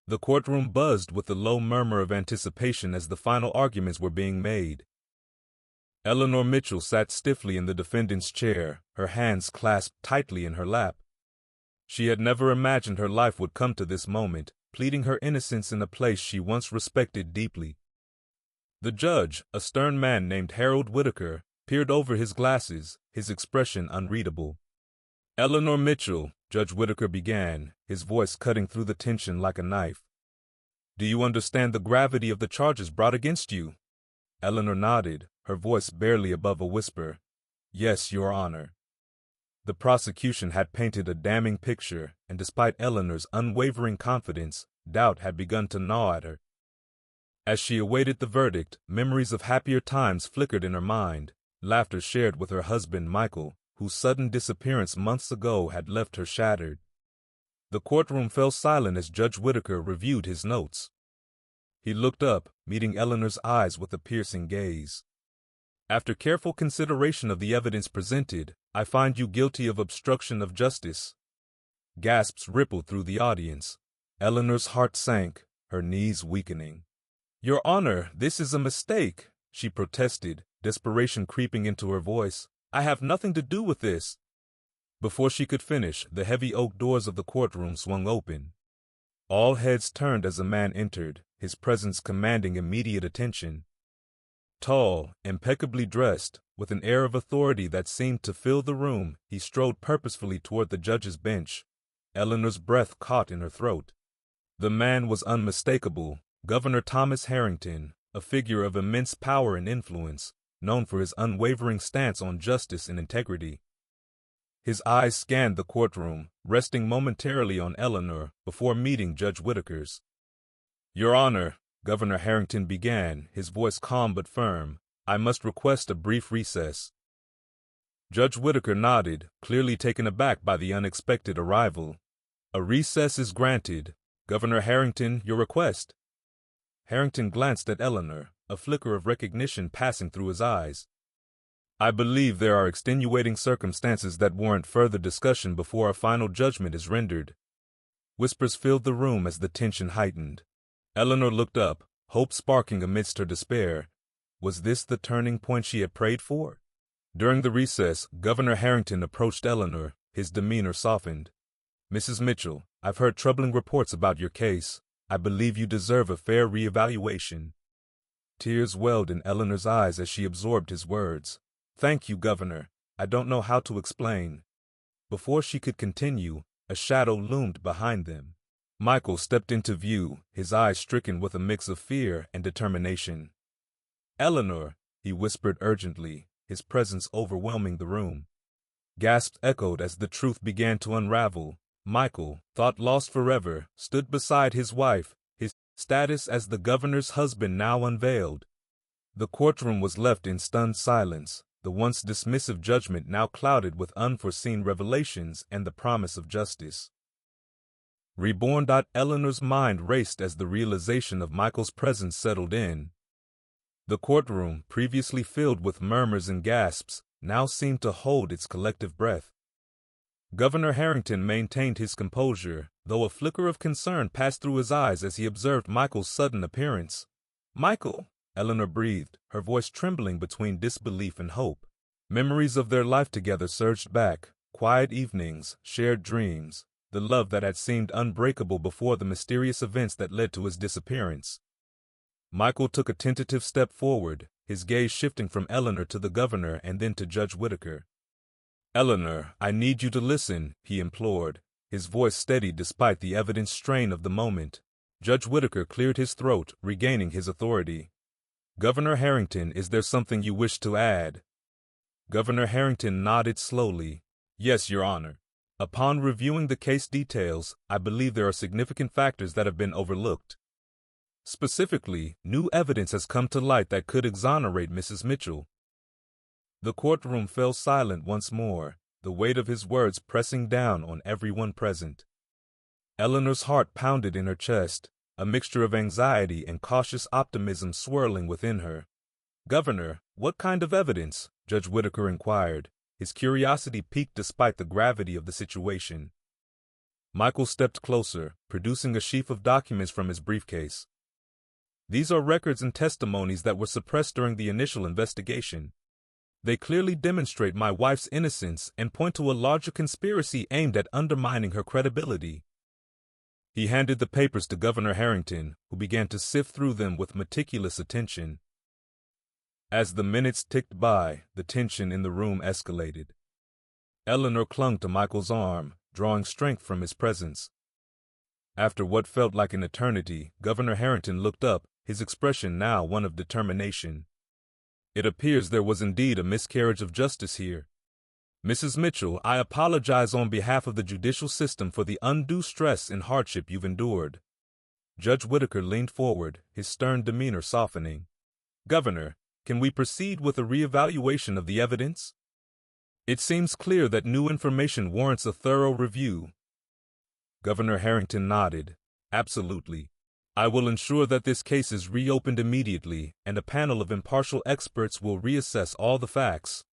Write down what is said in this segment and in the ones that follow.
The courtroom buzzed with a low murmur of anticipation as the final arguments were being made. Eleanor Mitchell sat stiffly in the defendant's chair, her hands clasped tightly in her lap. She had never imagined her life would come to this moment, pleading her innocence in a place she once respected deeply. The judge, a stern man named Harold Whitaker, peered over his glasses, his expression unreadable. "Eleanor Mitchell," Judge Whitaker began, his voice cutting through the tension like a knife. "Do you understand the gravity of the charges brought against you?" Eleanor nodded, her voice barely above a whisper. "Yes, Your Honor." The prosecution had painted a damning picture, and despite Eleanor's unwavering confidence, doubt had begun to gnaw at her. As she awaited the verdict, memories of happier times flickered in her mind, laughter shared with her husband Michael, whose sudden disappearance months ago had left her shattered. The courtroom fell silent as Judge Whitaker reviewed his notes. He looked up, meeting Eleanor's eyes with a piercing gaze. "After careful consideration of the evidence presented, I find you guilty of obstruction of justice." Gasps rippled through the audience. Eleanor's heart sank, her knees weakening. "Your Honor, this is a mistake," she protested, desperation creeping into her voice. "I have nothing to do with this." Before she could finish, the heavy oak doors of the courtroom swung open. All heads turned as a man entered, his presence commanding immediate attention. Tall, impeccably dressed, with an air of authority that seemed to fill the room, he strode purposefully toward the judge's bench. Eleanor's breath caught in her throat. The man was unmistakable, Governor Thomas Harrington, a figure of immense power and influence, known for his unwavering stance on justice and integrity. His eyes scanned the courtroom, resting momentarily on Eleanor before meeting Judge Whitaker's. "Your Honor," Governor Harrington began, his voice calm but firm, "I must request a brief recess." Judge Whitaker nodded, clearly taken aback by the unexpected arrival. "A recess is granted. Governor Harrington, your request." Harrington glanced at Eleanor, a flicker of recognition passing through his eyes. "I believe there are extenuating circumstances that warrant further discussion before a final judgment is rendered." Whispers filled the room as the tension heightened. Eleanor looked up, hope sparking amidst her despair. Was this the turning point she had prayed for? During the recess, Governor Harrington approached Eleanor, his demeanor softened. "Mrs. Mitchell, I've heard troubling reports about your case. I believe you deserve a fair reevaluation." Tears welled in Eleanor's eyes as she absorbed his words. "Thank you, Governor. I don't know how to explain." Before she could continue, a shadow loomed behind them. Michael stepped into view, his eyes stricken with a mix of fear and determination. "Eleanor," he whispered urgently, his presence overwhelming the room. Gasps echoed as the truth began to unravel. Michael, thought lost forever, stood beside his wife, his status as the governor's husband now unveiled. The courtroom was left in stunned silence, the once dismissive judgment now clouded with unforeseen revelations and the promise of justice. Reborn. Eleanor's mind raced as the realization of Michael's presence settled in. The courtroom, previously filled with murmurs and gasps, now seemed to hold its collective breath. Governor Harrington maintained his composure, though a flicker of concern passed through his eyes as he observed Michael's sudden appearance. "Michael," Eleanor breathed, her voice trembling between disbelief and hope. Memories of their life together surged back, quiet evenings, shared dreams, the love that had seemed unbreakable before the mysterious events that led to his disappearance. Michael took a tentative step forward, his gaze shifting from Eleanor to the governor and then to Judge Whitaker. "Eleanor, I need you to listen," he implored, his voice steady despite the evident strain of the moment. Judge Whitaker cleared his throat, regaining his authority. "Governor Harrington, is there something you wish to add?" Governor Harrington nodded slowly. "Yes, Your Honor. Upon reviewing the case details, I believe there are significant factors that have been overlooked. Specifically, new evidence has come to light that could exonerate Mrs. Mitchell." The courtroom fell silent once more, the weight of his words pressing down on everyone present. Eleanor's heart pounded in her chest, a mixture of anxiety and cautious optimism swirling within her. "Governor, what kind of evidence?" Judge Whitaker inquired, his curiosity piqued despite the gravity of the situation. Michael stepped closer, producing a sheaf of documents from his briefcase. These are records and testimonies that were suppressed during the initial investigation. They clearly demonstrate my wife's innocence and point to a larger conspiracy aimed at undermining her credibility. He handed the papers to Governor Harrington, who began to sift through them with meticulous attention. As the minutes ticked by, the tension in the room escalated. Eleanor clung to Michael's arm, drawing strength from his presence. After what felt like an eternity, Governor Harrington looked up, his expression now one of determination. It appears there was indeed a miscarriage of justice here. Mrs. Mitchell, I apologize on behalf of the judicial system for the undue stress and hardship you've endured. Judge Whitaker leaned forward, his stern demeanor softening. Governor, can we proceed with a reevaluation of the evidence? It seems clear that new information warrants a thorough review. Governor Harrington nodded. Absolutely. I will ensure that this case is reopened immediately, and a panel of impartial experts will reassess all the facts.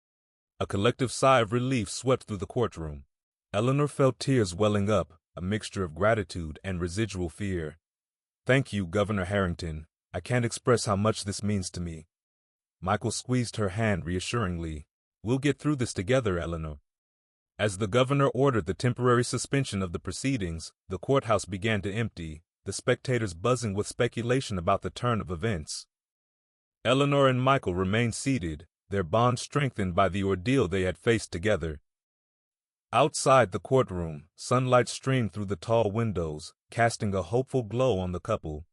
A collective sigh of relief swept through the courtroom. Eleanor felt tears welling up, a mixture of gratitude and residual fear. Thank you, Governor Harrington. I can't express how much this means to me. Michael squeezed her hand reassuringly. We'll get through this together, Eleanor. As the governor ordered the temporary suspension of the proceedings, the courthouse began to empty, the spectators buzzing with speculation about the turn of events. Eleanor and Michael remained seated, their bond strengthened by the ordeal they had faced together. Outside the courtroom, sunlight streamed through the tall windows, casting a hopeful glow on the couple.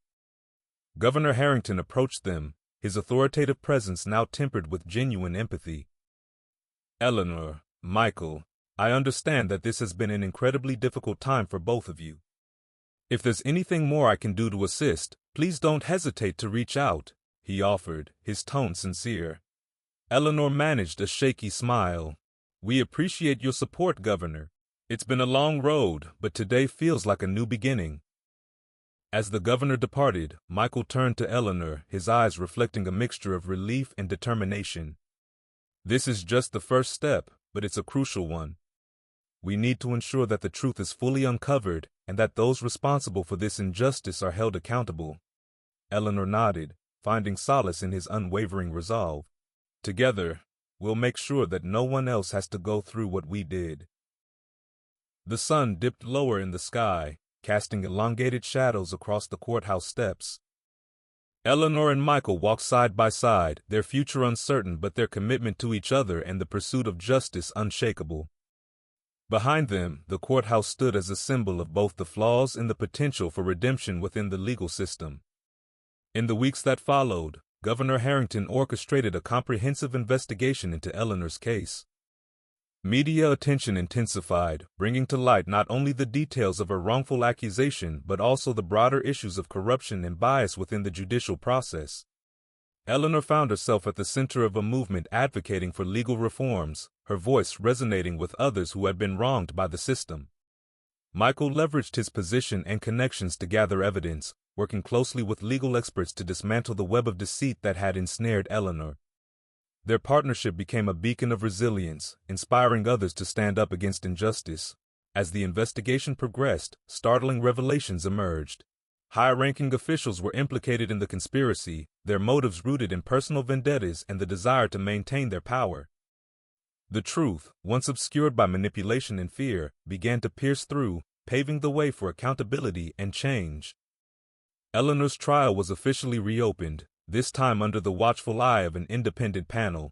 Governor Harrington approached them, his authoritative presence now tempered with genuine empathy. Eleanor, Michael, I understand that this has been an incredibly difficult time for both of you. If there's anything more I can do to assist, please don't hesitate to reach out, he offered, his tone sincere. Eleanor managed a shaky smile. We appreciate your support, Governor. It's been a long road, but today feels like a new beginning. As the governor departed, Michael turned to Eleanor, his eyes reflecting a mixture of relief and determination. This is just the first step, but it's a crucial one. We need to ensure that the truth is fully uncovered and that those responsible for this injustice are held accountable. Eleanor nodded, finding solace in his unwavering resolve. Together, we'll make sure that no one else has to go through what we did. The sun dipped lower in the sky, casting elongated shadows across the courthouse steps. Eleanor and Michael walked side by side, their future uncertain but their commitment to each other and the pursuit of justice unshakable. Behind them, the courthouse stood as a symbol of both the flaws and the potential for redemption within the legal system. In the weeks that followed, Governor Harrington orchestrated a comprehensive investigation into Eleanor's case. Media attention intensified, bringing to light not only the details of her wrongful accusation but also the broader issues of corruption and bias within the judicial process. Eleanor found herself at the center of a movement advocating for legal reforms, her voice resonating with others who had been wronged by the system. Michael leveraged his position and connections to gather evidence, working closely with legal experts to dismantle the web of deceit that had ensnared Eleanor. Their partnership became a beacon of resilience, inspiring others to stand up against injustice. As the investigation progressed, startling revelations emerged. High-ranking officials were implicated in the conspiracy, their motives rooted in personal vendettas and the desire to maintain their power. The truth, once obscured by manipulation and fear, began to pierce through, paving the way for accountability and change. Eleanor's trial was officially reopened, this time under the watchful eye of an independent panel.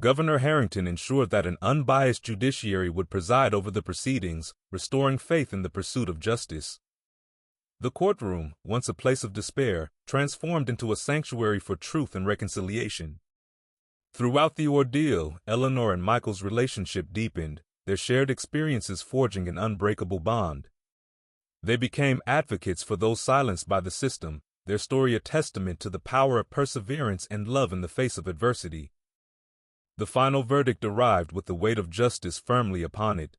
Governor Harrington ensured that an unbiased judiciary would preside over the proceedings, restoring faith in the pursuit of justice. The courtroom, once a place of despair, transformed into a sanctuary for truth and reconciliation. Throughout the ordeal, Eleanor and Michael's relationship deepened, their shared experiences forging an unbreakable bond. They became advocates for those silenced by the system, their story a testament to the power of perseverance and love in the face of adversity. The final verdict arrived with the weight of justice firmly upon it.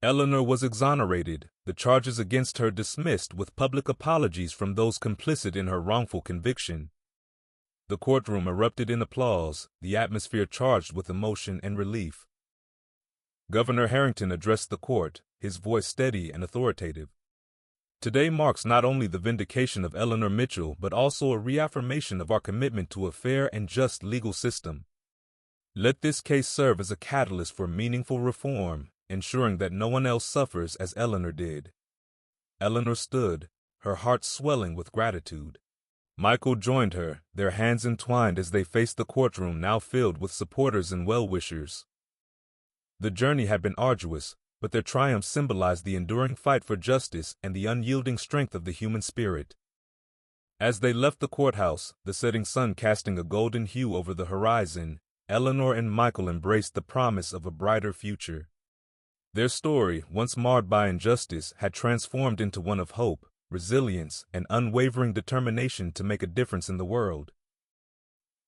Eleanor was exonerated, the charges against her dismissed with public apologies from those complicit in her wrongful conviction. The courtroom erupted in applause, the atmosphere charged with emotion and relief. Governor Harrington addressed the court, his voice steady and authoritative. Today marks not only the vindication of Eleanor Mitchell, but also a reaffirmation of our commitment to a fair and just legal system. Let this case serve as a catalyst for meaningful reform, ensuring that no one else suffers as Eleanor did. Eleanor stood, her heart swelling with gratitude. Michael joined her, their hands entwined as they faced the courtroom now filled with supporters and well-wishers. The journey had been arduous, but their triumph symbolized the enduring fight for justice and the unyielding strength of the human spirit. As they left the courthouse, the setting sun casting a golden hue over the horizon, Eleanor and Michael embraced the promise of a brighter future. Their story, once marred by injustice, had transformed into one of hope, resilience, and unwavering determination to make a difference in the world.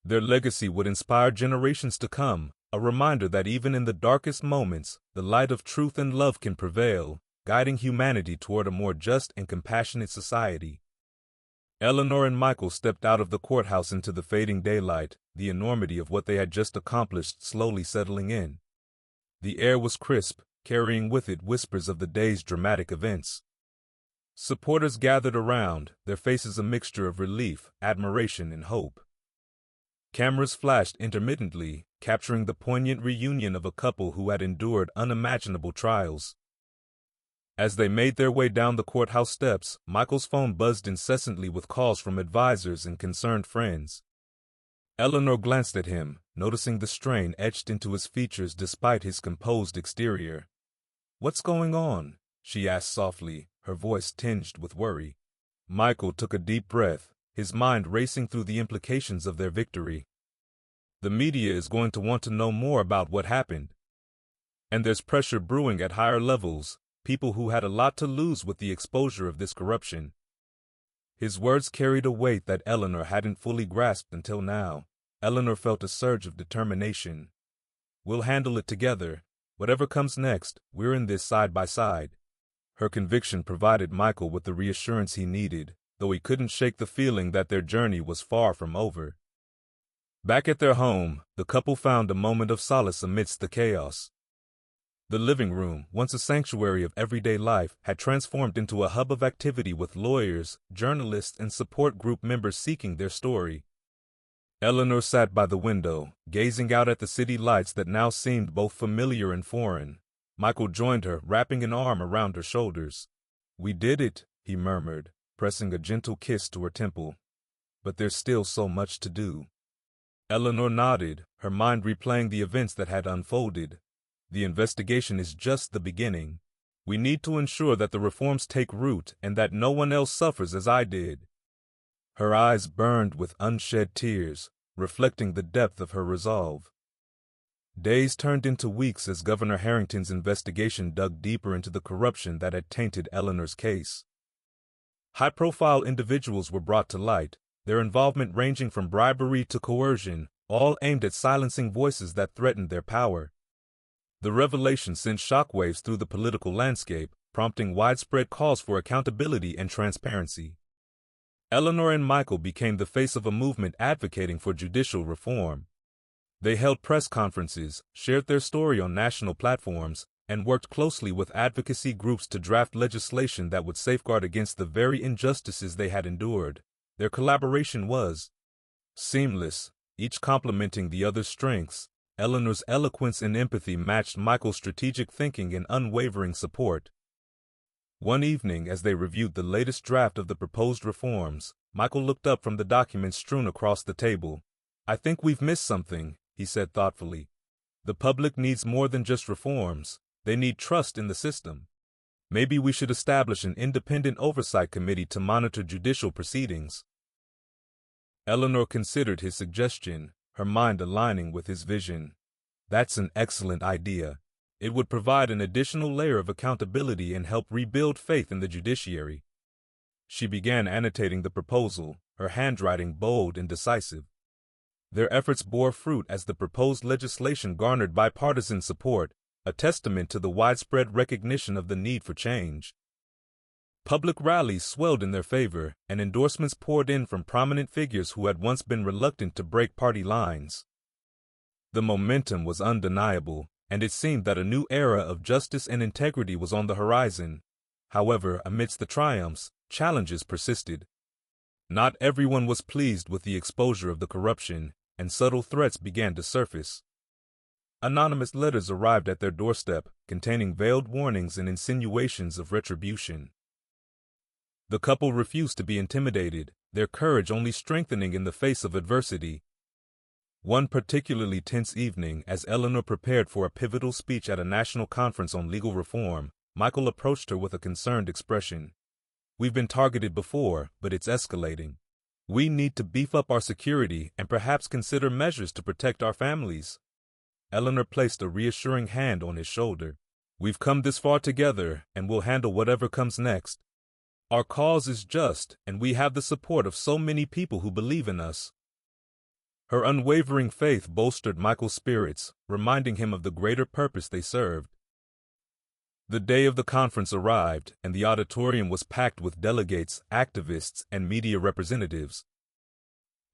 Their legacy would inspire generations to come, a reminder that even in the darkest moments, the light of truth and love can prevail, guiding humanity toward a more just and compassionate society. Eleanor and Michael stepped out of the courthouse into the fading daylight, the enormity of what they had just accomplished slowly settling in. The air was crisp, carrying with it whispers of the day's dramatic events. Supporters gathered around, their faces a mixture of relief, admiration, and hope. Cameras flashed intermittently, capturing the poignant reunion of a couple who had endured unimaginable trials. As they made their way down the courthouse steps, Michael's phone buzzed incessantly with calls from advisors and concerned friends. Eleanor glanced at him, noticing the strain etched into his features despite his composed exterior. "What's going on?" she asked softly, her voice tinged with worry. Michael took a deep breath, his mind racing through the implications of their victory. The media is going to want to know more about what happened. And there's pressure brewing at higher levels, people who had a lot to lose with the exposure of this corruption. His words carried a weight that Eleanor hadn't fully grasped until now. Eleanor felt a surge of determination. "We'll handle it together. Whatever comes next, we're in this side by side." Her conviction provided Michael with the reassurance he needed, though he couldn't shake the feeling that their journey was far from over. Back at their home, the couple found a moment of solace amidst the chaos. The living room, once a sanctuary of everyday life, had transformed into a hub of activity with lawyers, journalists, and support group members seeking their story. Eleanor sat by the window, gazing out at the city lights that now seemed both familiar and foreign. Michael joined her, wrapping an arm around her shoulders. "We did it," he murmured, pressing a gentle kiss to her temple. "But there's still so much to do." Eleanor nodded, her mind replaying the events that had unfolded. "The investigation is just the beginning. We need to ensure that the reforms take root and that no one else suffers as I did." Her eyes burned with unshed tears, reflecting the depth of her resolve. Days turned into weeks as Governor Harrington's investigation dug deeper into the corruption that had tainted Eleanor's case. High-profile individuals were brought to light, their involvement ranging from bribery to coercion, all aimed at silencing voices that threatened their power. The revelation sent shockwaves through the political landscape, prompting widespread calls for accountability and transparency. Eleanor and Michael became the face of a movement advocating for judicial reform. They held press conferences, shared their story on national platforms, and worked closely with advocacy groups to draft legislation that would safeguard against the very injustices they had endured. Their collaboration was seamless, each complementing the other's strengths. Eleanor's eloquence and empathy matched Michael's strategic thinking and unwavering support. One evening, as they reviewed the latest draft of the proposed reforms, Michael looked up from the documents strewn across the table. "I think we've missed something," he said thoughtfully. "The public needs more than just reforms. They need trust in the system. Maybe we should establish an independent oversight committee to monitor judicial proceedings." Eleanor considered his suggestion, her mind aligning with his vision. "That's an excellent idea. It would provide an additional layer of accountability and help rebuild faith in the judiciary." She began annotating the proposal, her handwriting bold and decisive. Their efforts bore fruit as the proposed legislation garnered bipartisan support, a testament to the widespread recognition of the need for change. Public rallies swelled in their favor, and endorsements poured in from prominent figures who had once been reluctant to break party lines. The momentum was undeniable, and it seemed that a new era of justice and integrity was on the horizon. However, amidst the triumphs, challenges persisted. Not everyone was pleased with the exposure of the corruption, and subtle threats began to surface. Anonymous letters arrived at their doorstep, containing veiled warnings and insinuations of retribution. The couple refused to be intimidated, their courage only strengthening in the face of adversity. One particularly tense evening, as Eleanor prepared for a pivotal speech at a national conference on legal reform, Michael approached her with a concerned expression. "We've been targeted before, but it's escalating. We need to beef up our security and perhaps consider measures to protect our families." Eleanor placed a reassuring hand on his shoulder. "We've come this far together, and we'll handle whatever comes next. Our cause is just, and we have the support of so many people who believe in us." Her unwavering faith bolstered Michael's spirits, reminding him of the greater purpose they served. The day of the conference arrived, and the auditorium was packed with delegates, activists, and media representatives.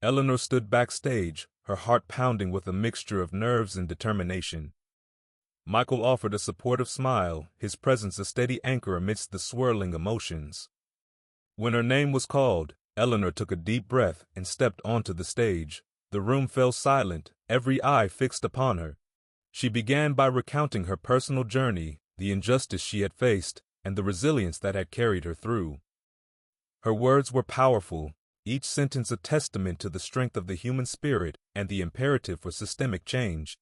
Eleanor stood backstage, her heart pounding with a mixture of nerves and determination. Michael offered a supportive smile, his presence a steady anchor amidst the swirling emotions. When her name was called, Eleanor took a deep breath and stepped onto the stage. The room fell silent, every eye fixed upon her. She began by recounting her personal journey, the injustice she had faced, and the resilience that had carried her through. Her words were powerful, each sentence a testament to the strength of the human spirit and the imperative for systemic change.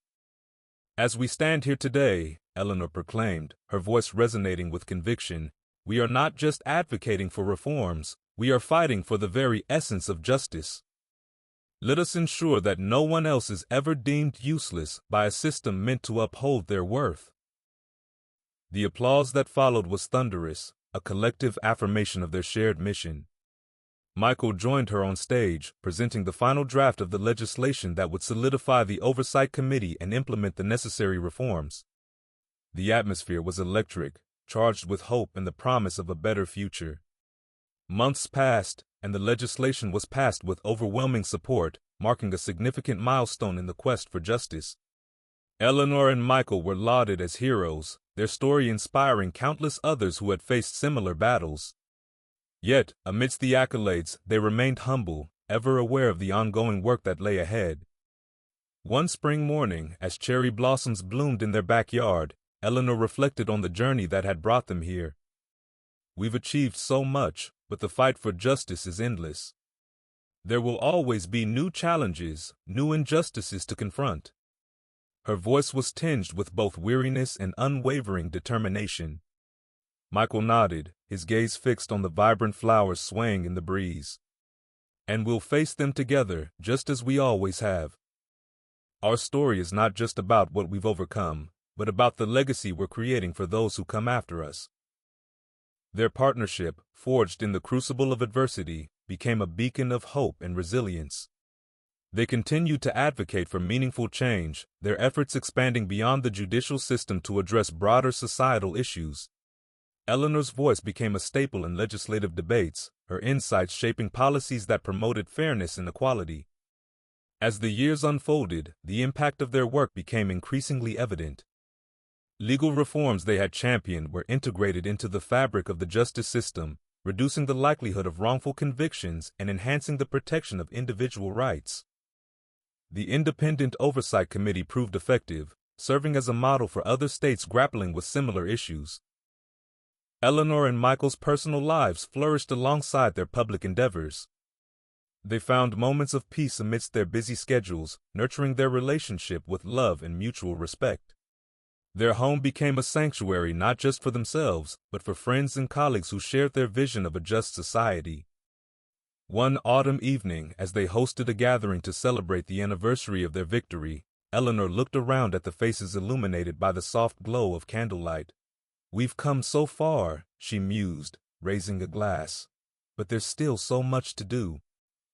"As we stand here today," Eleanor proclaimed, her voice resonating with conviction, "we are not just advocating for reforms, we are fighting for the very essence of justice. Let us ensure that no one else is ever deemed useless by a system meant to uphold their worth." The applause that followed was thunderous, a collective affirmation of their shared mission. Michael joined her on stage, presenting the final draft of the legislation that would solidify the Oversight Committee and implement the necessary reforms. The atmosphere was electric, charged with hope and the promise of a better future. Months passed, and the legislation was passed with overwhelming support, marking a significant milestone in the quest for justice. Eleanor and Michael were lauded as heroes, their story inspiring countless others who had faced similar battles. Yet, amidst the accolades, they remained humble, ever aware of the ongoing work that lay ahead. One spring morning, as cherry blossoms bloomed in their backyard, Eleanor reflected on the journey that had brought them here. "We've achieved so much, but the fight for justice is endless. There will always be new challenges, new injustices to confront." Her voice was tinged with both weariness and unwavering determination. Michael nodded, his gaze fixed on the vibrant flowers swaying in the breeze. "And we'll face them together, just as we always have. Our story is not just about what we've overcome, but about the legacy we're creating for those who come after us." Their partnership, forged in the crucible of adversity, became a beacon of hope and resilience. They continued to advocate for meaningful change, their efforts expanding beyond the judicial system to address broader societal issues. Eleanor's voice became a staple in legislative debates, her insights shaping policies that promoted fairness and equality. As the years unfolded, the impact of their work became increasingly evident. Legal reforms they had championed were integrated into the fabric of the justice system, reducing the likelihood of wrongful convictions and enhancing the protection of individual rights. The Independent Oversight Committee proved effective, serving as a model for other states grappling with similar issues. Eleanor and Michael's personal lives flourished alongside their public endeavors. They found moments of peace amidst their busy schedules, nurturing their relationship with love and mutual respect. Their home became a sanctuary not just for themselves, but for friends and colleagues who shared their vision of a just society. One autumn evening, as they hosted a gathering to celebrate the anniversary of their victory, Eleanor looked around at the faces illuminated by the soft glow of candlelight. "We've come so far," she mused, raising a glass. "But there's still so much to do.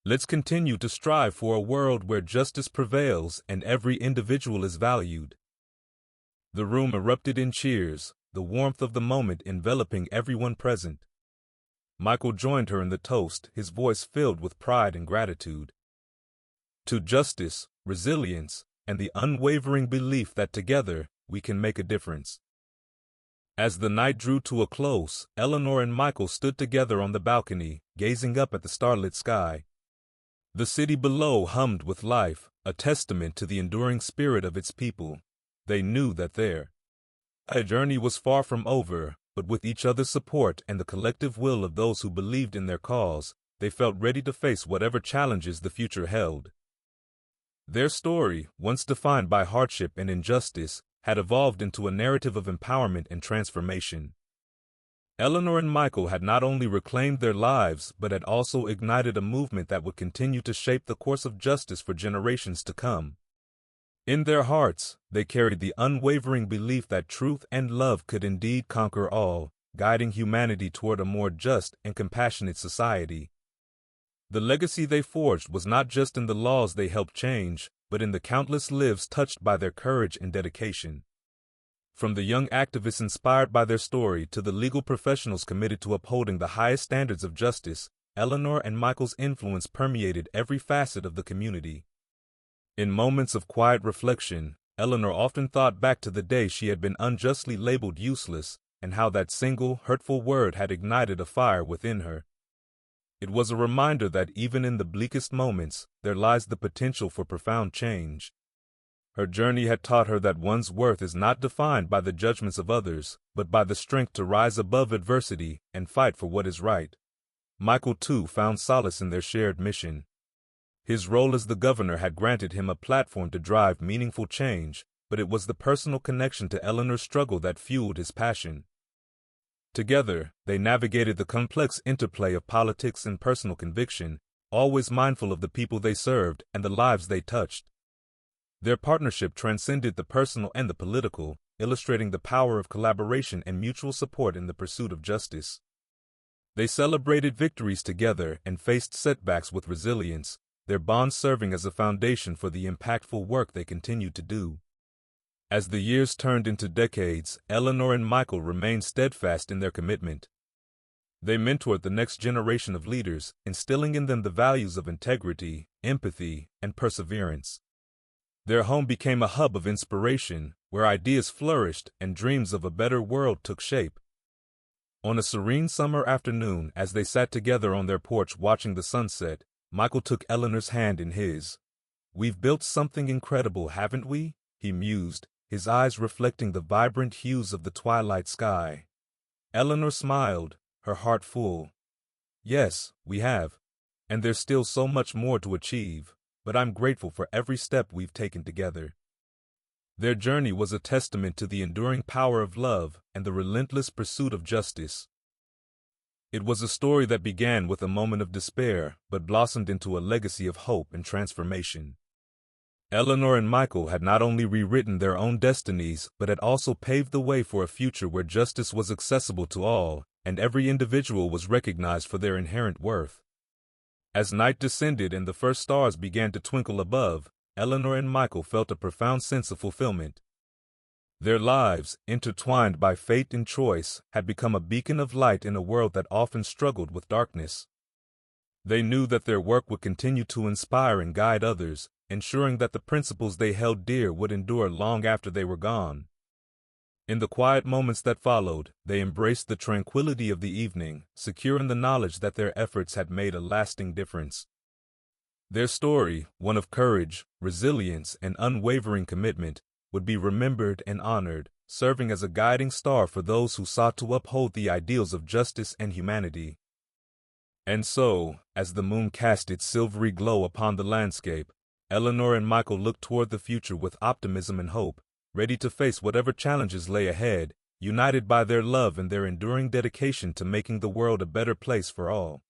Let's continue to strive for a world where justice prevails and every individual is valued." The room erupted in cheers, the warmth of the moment enveloping everyone present. Michael joined her in the toast, his voice filled with pride and gratitude. "To justice, resilience, and the unwavering belief that together we can make a difference." As the night drew to a close, Eleanor and Michael stood together on the balcony, gazing up at the starlit sky. The city below hummed with life, a testament to the enduring spirit of its people. They knew that their journey was far from over, but with each other's support and the collective will of those who believed in their cause, they felt ready to face whatever challenges the future held. Their story, once defined by hardship and injustice, had evolved into a narrative of empowerment and transformation. Eleanor and Michael had not only reclaimed their lives, but had also ignited a movement that would continue to shape the course of justice for generations to come. In their hearts, they carried the unwavering belief that truth and love could indeed conquer all, guiding humanity toward a more just and compassionate society. The legacy they forged was not just in the laws they helped change, but in the countless lives touched by their courage and dedication. From the young activists inspired by their story to the legal professionals committed to upholding the highest standards of justice, Eleanor and Michael's influence permeated every facet of the community. In moments of quiet reflection, Eleanor often thought back to the day she had been unjustly labeled useless, and how that single, hurtful word had ignited a fire within her. It was a reminder that even in the bleakest moments, there lies the potential for profound change. Her journey had taught her that one's worth is not defined by the judgments of others, but by the strength to rise above adversity and fight for what is right. Michael, too, found solace in their shared mission. His role as the governor had granted him a platform to drive meaningful change, but it was the personal connection to Eleanor's struggle that fueled his passion. Together, they navigated the complex interplay of politics and personal conviction, always mindful of the people they served and the lives they touched. Their partnership transcended the personal and the political, illustrating the power of collaboration and mutual support in the pursuit of justice. They celebrated victories together and faced setbacks with resilience, their bond serving as a foundation for the impactful work they continued to do. As the years turned into decades, Eleanor and Michael remained steadfast in their commitment. They mentored the next generation of leaders, instilling in them the values of integrity, empathy, and perseverance. Their home became a hub of inspiration, where ideas flourished and dreams of a better world took shape. On a serene summer afternoon, as they sat together on their porch watching the sunset, Michael took Eleanor's hand in his. "We've built something incredible, haven't we?" he mused, his eyes reflecting the vibrant hues of the twilight sky. Eleanor smiled, her heart full. "Yes, we have. And there's still so much more to achieve, but I'm grateful for every step we've taken together." Their journey was a testament to the enduring power of love and the relentless pursuit of justice. It was a story that began with a moment of despair, but blossomed into a legacy of hope and transformation. Eleanor and Michael had not only rewritten their own destinies, but had also paved the way for a future where justice was accessible to all, and every individual was recognized for their inherent worth. As night descended and the first stars began to twinkle above, Eleanor and Michael felt a profound sense of fulfillment. Their lives, intertwined by fate and choice, had become a beacon of light in a world that often struggled with darkness. They knew that their work would continue to inspire and guide others, ensuring that the principles they held dear would endure long after they were gone. In the quiet moments that followed, they embraced the tranquility of the evening, secure in the knowledge that their efforts had made a lasting difference. Their story, one of courage, resilience, and unwavering commitment, would be remembered and honored, serving as a guiding star for those who sought to uphold the ideals of justice and humanity. And so, as the moon cast its silvery glow upon the landscape, Eleanor and Michael looked toward the future with optimism and hope, ready to face whatever challenges lay ahead, united by their love and their enduring dedication to making the world a better place for all.